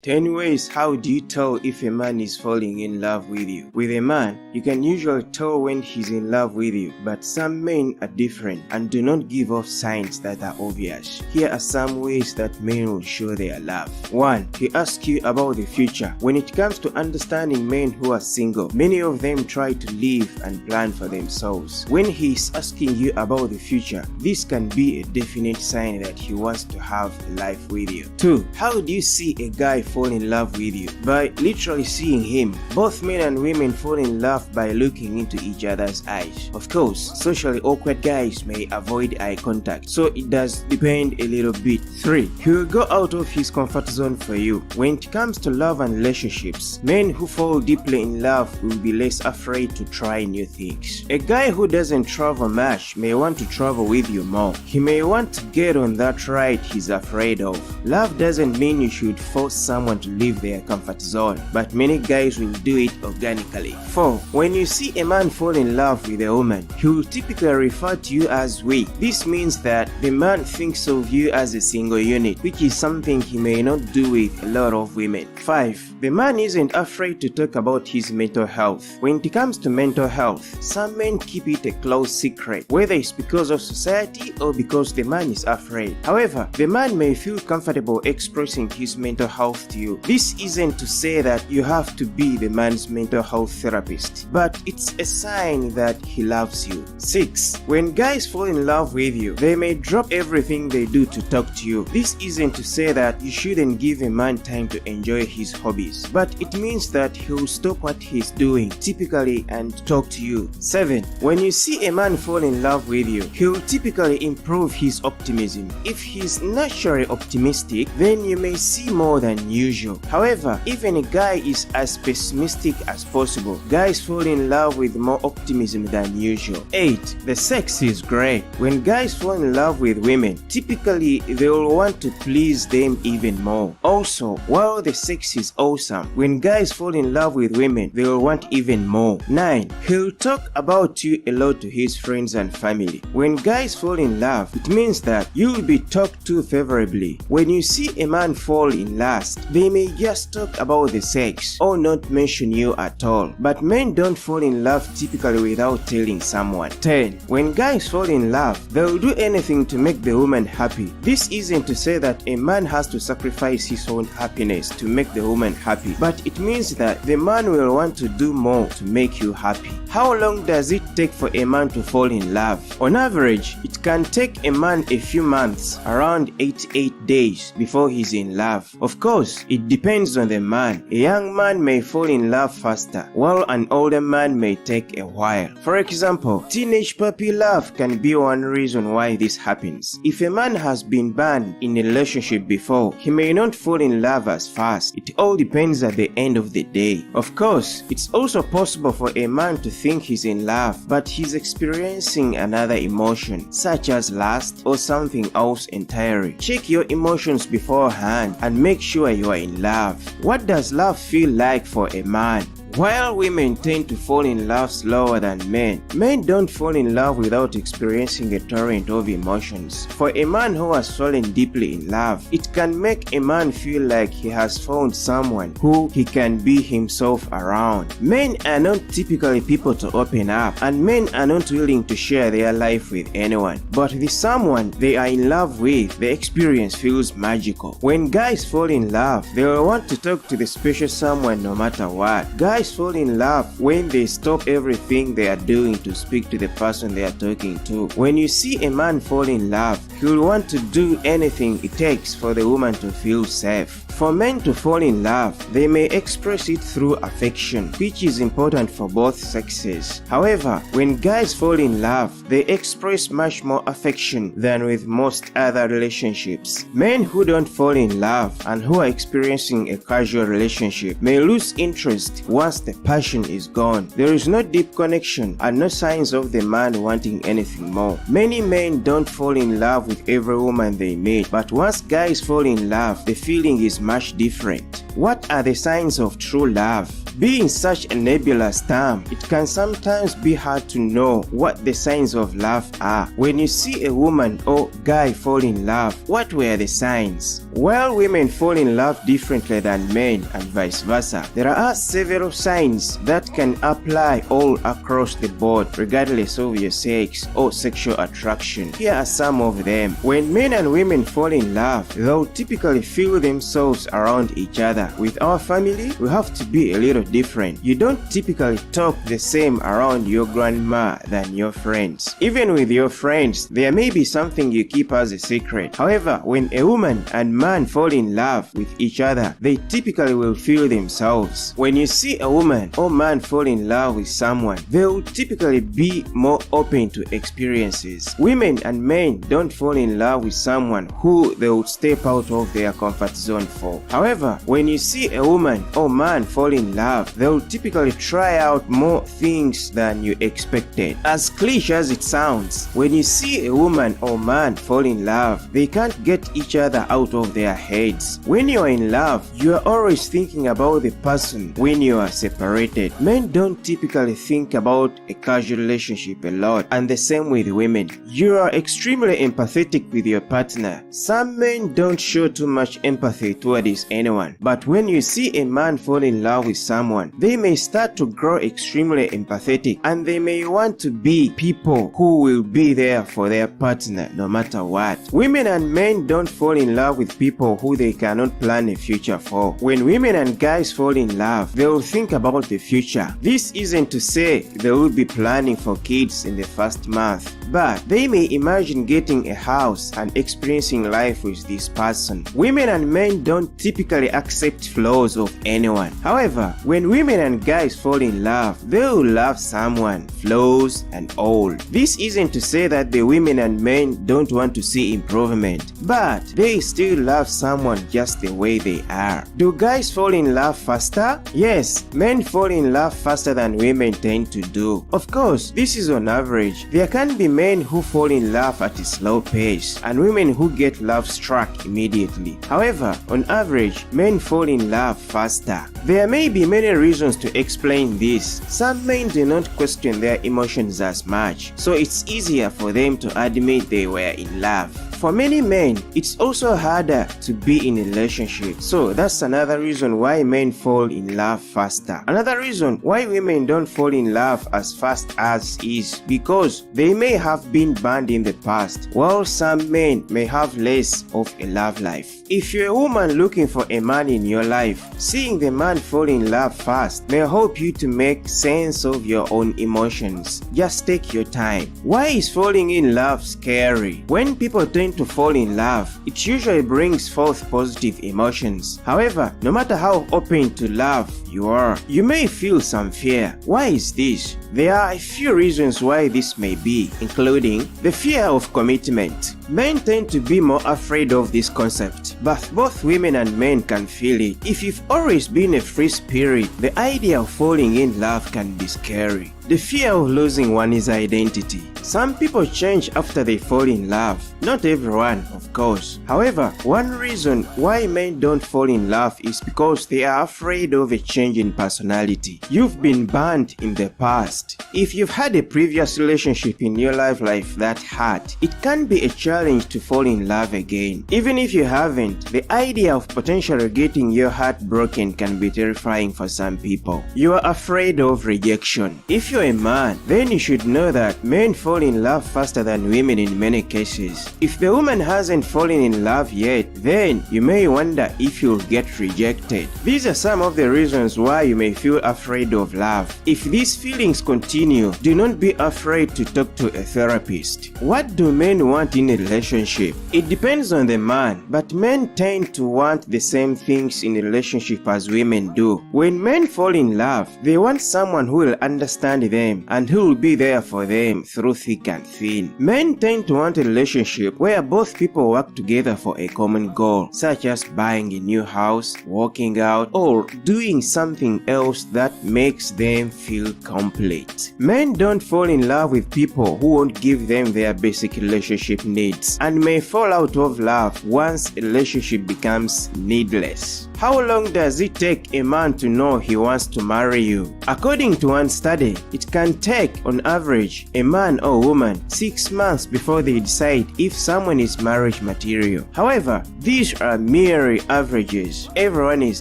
10 ways how do you tell if a man is falling in love with you. With a man, you can usually tell when he's in love with you, but some men are different and do not give off signs that are obvious. Here are some ways that men will show their love. 1. He asks you about the future. When it comes to understanding men who are single, many of them try to live and plan for themselves. When he is asking you about the future, this can be a definite sign that he wants to have a life with you. 2. How do you see a guy fall in love with you? By literally seeing him. Both men and women fall in love by looking into each other's eyes. Of course, socially awkward guys may avoid eye contact, so it does depend a little bit. 3. He will go out of his comfort zone for you. When it comes to love and relationships, men who fall deeply in love will be less afraid to try new things. A guy who doesn't travel much may want to travel with you more. He may want to get on that ride he's afraid of. Love doesn't mean you should force someone to leave their comfort zone, but many guys will do it organically. 4. When you see a man fall in love with a woman, he will typically refer to you as we. This means that the man thinks of you as a single unit, which is something he may not do with a lot of women. 5. The man isn't afraid to talk about his mental health. When it comes to mental health, some men keep it a close secret, whether it's because of society or because the man is afraid. However, the man may feel comfortable expressing his mental health to you. This isn't to say that you have to be the man's mental health therapist, but it's a sign that he loves you. 6. When guys fall in love with you, they may drop everything they do to talk to you. This isn't to say that you shouldn't give a man time to enjoy his hobbies, but it means that he'll stop what he's doing, typically, and talk to you. 7. When you see a man fall in love with you, he'll typically improve his optimism. If he's naturally optimistic, then you may see more than usual. However, even a guy is as pessimistic as possible, guys fall in love with more optimism than usual. 8. The sex is great. When guys fall in love with women, typically they will want to please them even more. Also, while the sex is awesome, when guys fall in love with women, they will want even more. 9. He'll talk about you a lot to his friends and family. When guys fall in love, it means that you will be talked to favorably. When you see a man fall in lust, they may just talk about the sex or not mention you at all. But men don't fall in love typically without telling someone. 10. When guys fall in love, they'll do anything to make the woman happy. This isn't to say that a man has to sacrifice his own happiness to make the woman happy, but it means that the man will want to do more to make you happy. How long does it take for a man to fall in love? On average, it can take a man a few months, around 88 days, before he's in love. Of course, it depends on the man. A young man may fall in love faster, while an older man may take a while. For example, teenage puppy love can be one reason why this happens. If a man has been banned in a relationship before, he may not fall in love as fast. It all depends at the end of the day. Of course, it's also possible for a man to think he's in love, but he's experiencing another emotion, such as lust or something else entirely. Check your emotions beforehand and make sure you are in love. What does love feel like for a man? While women tend to fall in love slower than men, men don't fall in love without experiencing a torrent of emotions. For a man who has fallen deeply in love, it can make a man feel like he has found someone who he can be himself around. Men are not typically people to open up, and men are not willing to share their life with anyone. But with someone they are in love with, the experience feels magical. When guys fall in love, they will want to talk to the special someone no matter what. Guys fall in love when they stop everything they are doing to speak to the person they are talking to. When you see a man fall in love, he will want to do anything it takes for the woman to feel safe. For men to fall in love, they may express it through affection, which is important for both sexes. However, when guys fall in love, they express much more affection than with most other relationships. Men who don't fall in love and who are experiencing a casual relationship may lose interest once the passion is gone. There is no deep connection and no signs of the man wanting anything more. Many men don't fall in love with every woman they meet, but once guys fall in love, the feeling is much different. What are the signs of true love? Being such a nebulous term, it can sometimes be hard to know what the signs of love are. When you see a woman or guy fall in love, what were the signs? While women fall in love differently than men and vice versa, there are several signs that can apply all across the board regardless of your sex or sexual attraction. Here are some of them. When men and women fall in love, they'll typically feel themselves around each other. With our family, we have to be a little different. You don't typically talk the same around your grandma than your friends. Even with your friends, there may be something you keep as a secret. However, when a woman and man fall in love with each other, they typically will feel themselves. When you see a woman or man fall in love with someone, they will typically be more open to experiences. Women and men don't fall in love with someone who they would step out of their comfort zone for. However, when you see a woman or man fall in love, they will typically try out more things than you expected. As cliche as it sounds, when you see a woman or man fall in love, they can't get each other out of their heads. When you are in love, you are always thinking about the person. When you are separated, men don't typically think about a casual relationship a lot, and the same with women. You are extremely empathetic with your partner. Some men don't show too much empathy towards anyone, but when you see a man fall in love with someone, they may start to grow extremely empathetic, and they may want to be people who will be there for their partner no matter what. Women and men don't fall in love with people who they cannot plan a future for. When women and guys fall in love, they will think about the future. This isn't to say they will be planning for kids in the first month, but they may imagine getting a house and experiencing life with this person. Women and men don't typically accept flaws of anyone. However, when women and guys fall in love, they will love someone, flaws and all. This isn't to say that the women and men don't want to see improvement, but they still love someone just the way they are. Do guys fall in love faster? Yes, men fall in love faster than women tend to do. Of course, this is on average. There can be men who fall in love at a slow pace and women who get love struck immediately. However, on average, men fall in love faster. There may be many reasons to explain this. Some men do not question their emotions as much, so it's easier for them to admit they were in love. For many men, it's also harder to be in a relationship, so that's another reason why men fall in love faster. Another reason why women don't fall in love as fast as is because they may have been burned in the past, while some men may have less of a love life. If you're a woman looking for a man in your life, seeing the man fall in love fast may help you to make sense of your own emotions. Just take your time. Why is falling in love scary? When people tend to fall in love, it usually brings forth positive emotions. However, no matter how open to love you are, you may feel some fear. Why is this? There are a few reasons why this may be, including the fear of commitment. Men tend to be more afraid of this concept, but both women and men can feel it. If you've always been a free spirit, the idea of falling in love can be scary. The fear of losing one's identity. Some people change after they fall in love. Not everyone, of course. However, one reason why men don't fall in love is because they are afraid of a change in personality. You've been burned in the past. If you've had a previous relationship in your life that hurt, it can be a challenge to fall in love again. Even if you haven't, the idea of potentially getting your heart broken can be terrifying for some people. You are afraid of rejection. If you're a man, then you should know that men fall in love faster than women in many cases. If the woman hasn't fallen in love yet, then you may wonder if you'll get rejected. These are some of the reasons why you may feel afraid of love. If these feelings continue, do not be afraid to talk to a therapist. What do men want in a relationship? It depends on the man, but men tend to want the same things in a relationship as women do. When men fall in love, they want someone who will understand them and who will be there for them through thick and thin. Men tend to want a relationship where both people work together for a common goal, such as buying a new house, working out, or doing something else that makes them feel complete. Men don't fall in love with people who won't give them their basic relationship needs and may fall out of love once a relationship becomes needless. How long does it take a man to know he wants to marry you? According to one study, it can take, on average, a man or woman 6 months before they decide if someone is marriage material. However, these are mere averages. Everyone is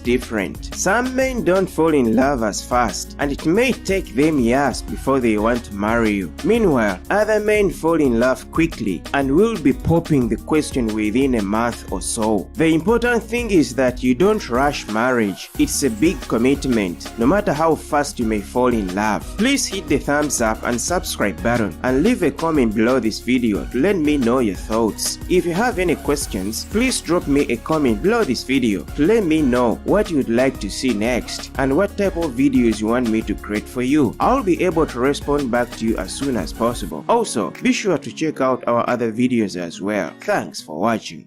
different. Some men don't fall in love as fast, and it may take them years before they want to marry you. Meanwhile, other men fall in love quickly and will be popping the question within a month or so. The important thing is that you don't rush marriage. It's a big commitment, no matter how fast you may fall in love. Please hit the thumbs up and subscribe button and leave a comment below this video to let me know your thoughts. If you have any questions, please drop me a comment below this video to let me know what you would like to see next and what type of videos you want me to create for you. I'll be able to respond back to you as soon as possible. Also, be sure to check out our other videos as well. Thanks for watching.